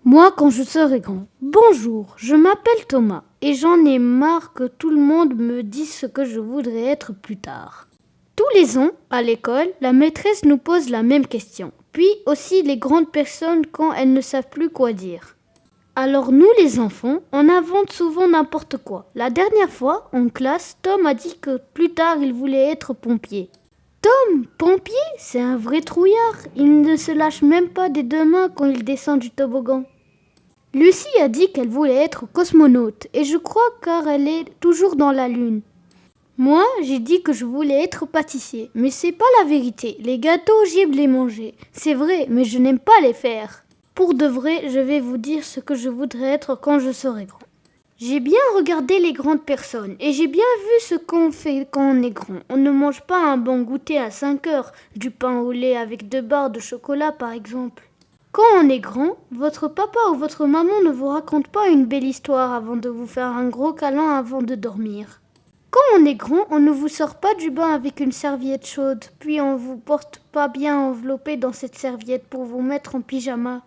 Moi, quand je serai grand. Bonjour, je m'appelle Thomas et j'en ai marre que tout le monde me dise ce que je voudrais être plus tard. Tous les ans, à l'école, la maîtresse nous pose la même question. Puis aussi les grandes personnes quand elles ne savent plus quoi dire. Alors nous, les enfants, on invente souvent n'importe quoi. La dernière fois, en classe, Tom a dit que plus tard, il voulait être pompier. Tom, pompier, c'est un vrai trouillard. Il ne se lâche même pas des deux mains quand il descend du toboggan. Lucie a dit qu'elle voulait être cosmonaute, et je crois car elle est toujours dans la lune. Moi, j'ai dit que je voulais être pâtissier, mais c'est pas la vérité. Les gâteaux, j'aime les manger. C'est vrai, mais je n'aime pas les faire. Pour de vrai, je vais vous dire ce que je voudrais être quand je serai grand. J'ai bien regardé les grandes personnes, et j'ai bien vu ce qu'on fait quand on est grand. On ne mange pas un bon goûter à 5 heures, du pain au lait avec 2 barres de chocolat par exemple. Quand on est grand, votre papa ou votre maman ne vous raconte pas une belle histoire avant de vous faire un gros câlin avant de dormir. Quand on est grand, on ne vous sort pas du bain avec une serviette chaude, puis on vous porte pas bien enveloppé dans cette serviette pour vous mettre en pyjama.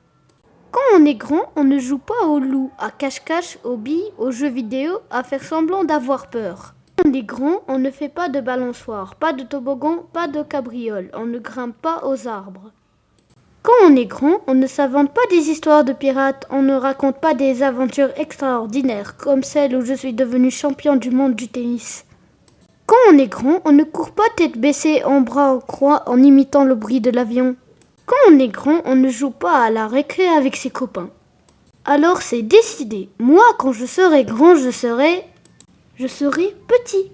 Quand on est grand, on ne joue pas au loup, à cache-cache, aux billes, aux jeux vidéo, à faire semblant d'avoir peur. Quand on est grand, on ne fait pas de balançoire, pas de toboggan, pas de cabriole, on ne grimpe pas aux arbres. Quand on est grand, on ne s'invente pas des histoires de pirates, on ne raconte pas des aventures extraordinaires comme celle où je suis devenu champion du monde du tennis. Quand on est grand, on ne court pas tête baissée en bras en croix en imitant le bruit de l'avion. Quand on est grand, on ne joue pas à la récré avec ses copains. Alors c'est décidé. Moi, quand je serai grand, je serai petit.